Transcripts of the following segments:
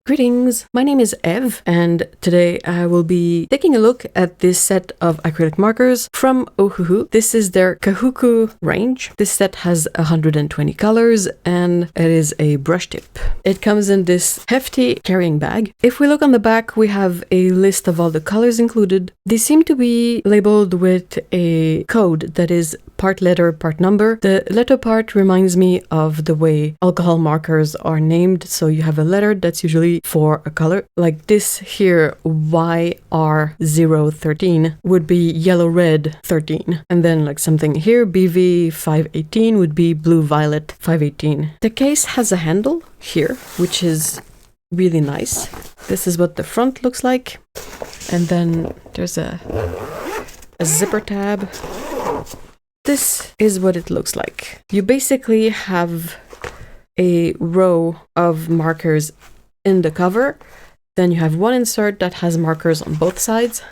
Greetings, my name is Ev, and today I will be taking a look at this set of acrylic markers from OHUHU. This is their Kahuku range. This set has 120 colors and it is a brush tip. It comes in this hefty carrying bag. If we look on the back, we have a list of all the colors included. They seem to be labeled with a code that is part letter, part number. The letter part reminds me of the way alcohol markers are named. So you have a letter that's usually for a color. Like this here, YR013 would be yellow-red 13. And then like something here, BV518 would be blue-violet 518. The case has a handle here, which is really nice. This is what the front looks like. And then there's a zipper tab. This is what it looks like. You basically have a row of markers in the cover. Then you have one insert that has markers on both sides.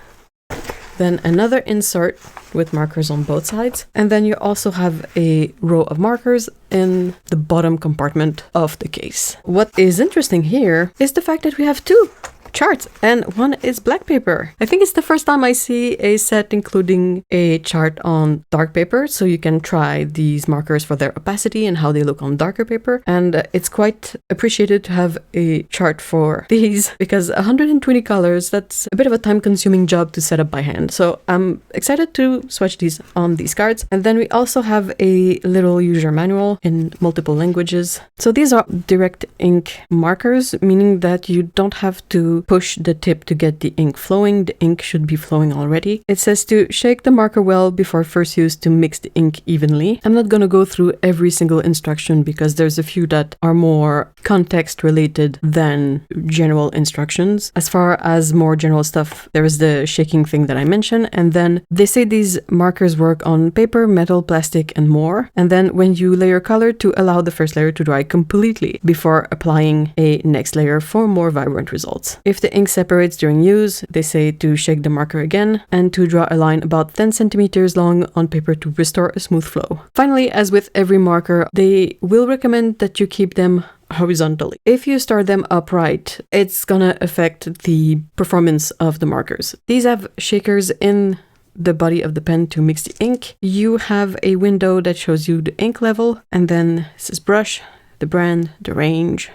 Then another insert with markers on both sides. And then you also have a row of markers in the bottom compartment of the case. What is interesting here is the fact that we have two charts and one is black paper. I think it's the first time I see a set including a chart on dark paper, so you can try these markers for their opacity and how they look on darker paper. And it's quite appreciated to have a chart for these because 120 colors, that's a bit of a time-consuming job to set up by hand. So I'm excited to swatch these on these cards. And then we also have a little user manual in multiple languages. So these are direct ink markers, meaning that you don't have to push the tip to get the ink flowing. The ink should be flowing already. It says to shake the marker well before first use to mix the ink evenly. I'm not going to go through every single instruction because there's a few that are more context related than general instructions. As far as more general stuff, there is the shaking thing that I mentioned, and then they say these markers work on paper, metal, plastic, and more. And then when you layer color, to allow the first layer to dry completely before applying a next layer for more vibrant results. If the ink separates during use, they say to shake the marker again and to draw a line about 10 centimeters long on paper to restore a smooth flow. Finally, as with every marker, they will recommend that you keep them horizontally. If you store them upright, it's gonna affect the performance of the markers. These have shakers in the body of the pen to mix the ink. You have a window that shows you the ink level, and then this is brush, the brand, the range.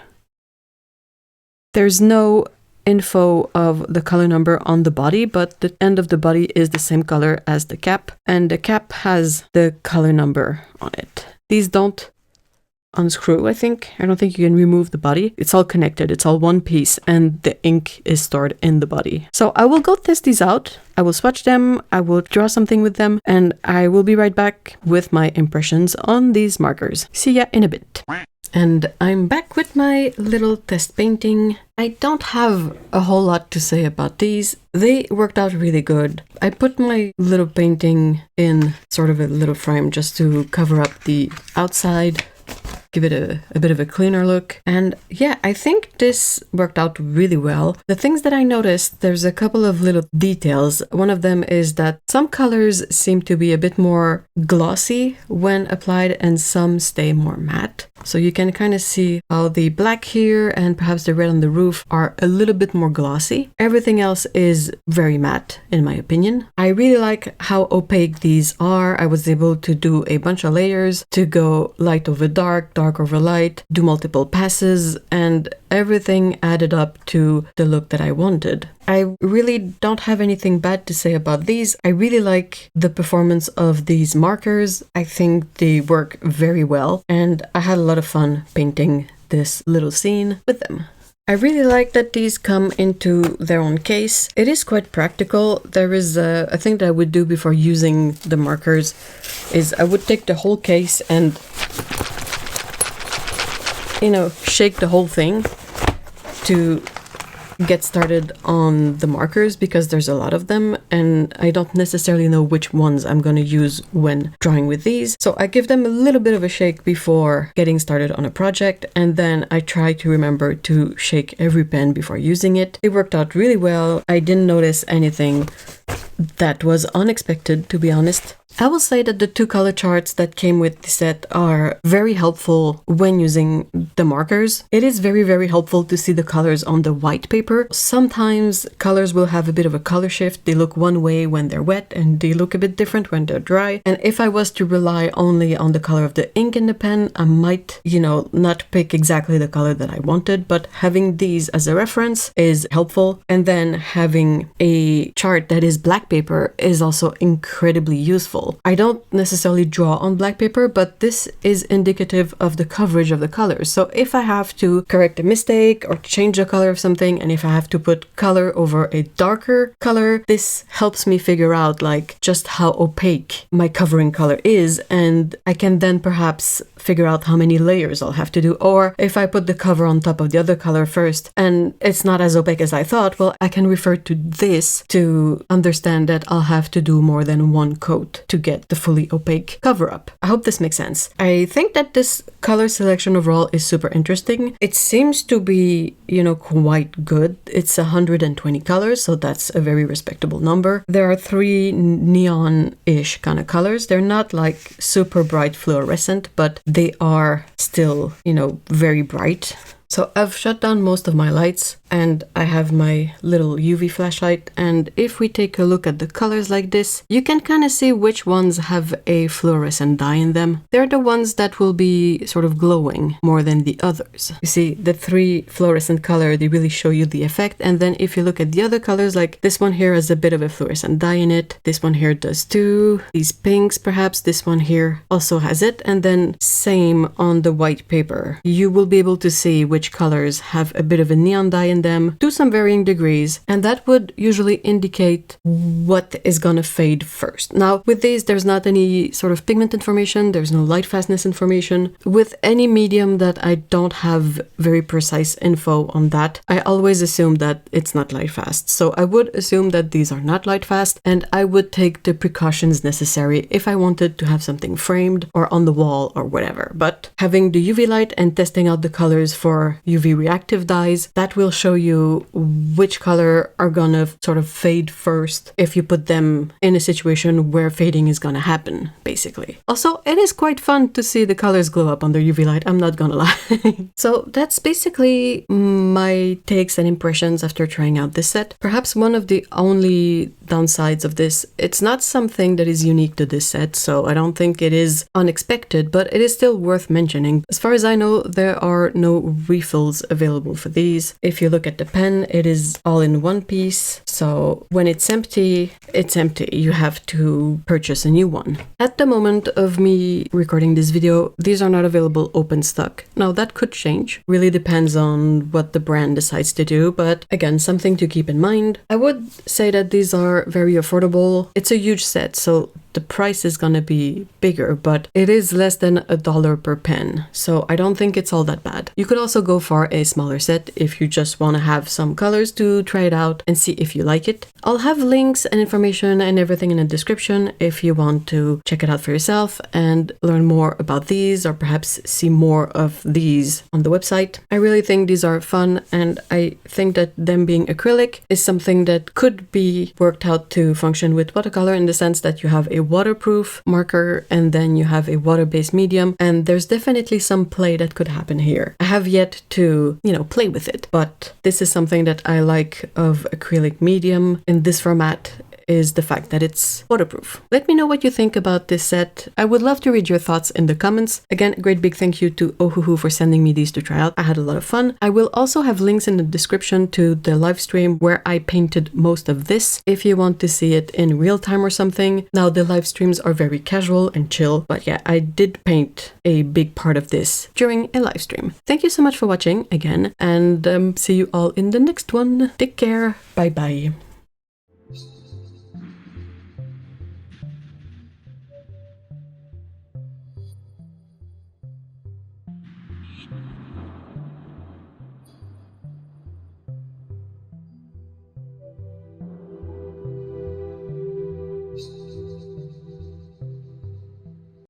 There's no info of the color number on the body, but the end of the body is the same color as the cap, and the cap has the color number on it. These don't unscrew, I think. I don't think you can remove the body. It's all connected. It's all one piece, and the ink is stored in the body. So I will go test these out. I will swatch them, I will draw something with them, and I will be right back with my impressions on these markers. See ya in a bit. And I'm back with my little test painting. I don't have a whole lot to say about these. They worked out really good. I put my little painting in sort of a little frame just to cover up the outside, give it a bit of a cleaner look. And yeah, I think this worked out really well. The things that I noticed, there's a couple of little details. One of them is that some colors seem to be a bit more glossy when applied and some stay more matte. So you can kind of see how the black here and perhaps the red on the roof are a little bit more glossy. Everything else is very matte, in my opinion. I really like how opaque these are. I was able to do a bunch of layers to go light over dark, dark over light, do multiple passes, and everything added up to the look that I wanted. I really don't have anything bad to say about these. I really like the performance of these markers. I think they work very well, and I had a lot of fun painting this little scene with them. I really like that these come into their own case. It is quite practical. There is a thing that I would do before using the markers is I would take the whole case and, you know, shake the whole thing to get started on the markers because there's a lot of them and I don't necessarily know which ones I'm going to use when drawing with these. So I give them a little bit of a shake before getting started on a project, and then I try to remember to shake every pen before using it. It worked out really well. I didn't notice anything that was unexpected, to be honest. I will say that the 2 color charts that came with the set are very helpful when using the markers. It is very, very helpful to see the colors on the white paper. Sometimes colors will have a bit of a color shift. They look one way when they're wet and they look a bit different when they're dry. And if I was to rely only on the color of the ink in the pen, I might, not pick exactly the color that I wanted, but having these as a reference is helpful. And then having a chart that is black paper is also incredibly useful. I don't necessarily draw on black paper, but this is indicative of the coverage of the colors. So if I have to correct a mistake or change the color of something, and if I have to put color over a darker color, this helps me figure out just how opaque my covering color is, and I can then perhaps figure out how many layers I'll have to do. Or if I put the cover on top of the other color first and it's not as opaque as I thought, well, I can refer to this to understand that I'll have to do more than one coat to get the fully opaque cover up. I hope this makes sense. I think that this color selection overall is super interesting. It seems to be, quite good. It's 120 colors, so that's a very respectable number. There are 3 neon-ish kind of colors. They're not super bright fluorescent, but they are still, very bright. So I've shut down most of my lights and I have my little UV flashlight, and if we take a look at the colors like this, you can kind of see which ones have a fluorescent dye in them. They're the ones that will be sort of glowing more than the others. You see, the 3 fluorescent color, they really show you the effect, and then if you look at the other colors, like this one here has a bit of a fluorescent dye in it, this one here does too, these pinks perhaps, this one here also has it, and then same on the white paper. You will be able to see which colors have a bit of a neon dye in them to some varying degrees, and that would usually indicate what is gonna fade first. Now with these, there's not any sort of pigment information, there's no light fastness information. With any medium that I don't have very precise info on that, I always assume that it's not light fast. So I would assume that these are not light fast, and I would take the precautions necessary if I wanted to have something framed or on the wall or whatever. But having the UV light and testing out the colors for UV reactive dyes, that will show you which color are gonna sort of fade first if you put them in a situation where fading is gonna happen, basically. Also, it is quite fun to see the colors glow up under UV light, I'm not gonna lie. So that's basically my takes and impressions after trying out this set. Perhaps one of the only downsides of this, it's not something that is unique to this set, so I don't think it is unexpected, but it is still worth mentioning. As far as I know, there are no refills available for these. If you look at the pen, it is all in one piece, so when it's empty, it's empty. You have to purchase a new one. At the moment of me recording this video, these are not available open stock. Now that could change, really depends on what the brand decides to do, but again, something to keep in mind. I would say that these are very affordable. It's a huge set, so the price is gonna be bigger, but it is less than $1 per pen, so I don't think it's all that bad. You could also go for a smaller set if you just want to have some colors to try it out and see if you like it. I'll have links and information and everything in the description if you want to check it out for yourself and learn more about these, or perhaps see more of these on the website. I really think these are fun, and I think that them being acrylic is something that could be worked out to function with watercolor, in the sense that you have a waterproof marker and then you have a water-based medium, and there's definitely some play that could happen here. I have yet to, play with it, but this is something that I like of acrylic medium in this format, is the fact that it's waterproof. Let me know what you think about this set. I would love to read your thoughts in the comments. Again, a great big thank you to OHUHU for sending me these to try out. I had a lot of fun. I will also have links in the description to the live stream where I painted most of this, if you want to see it in real time or something. Now, the live streams are very casual and chill, but yeah, I did paint a big part of this during a live stream. Thank you so much for watching again, and see you all in the next one. Take care. Bye bye.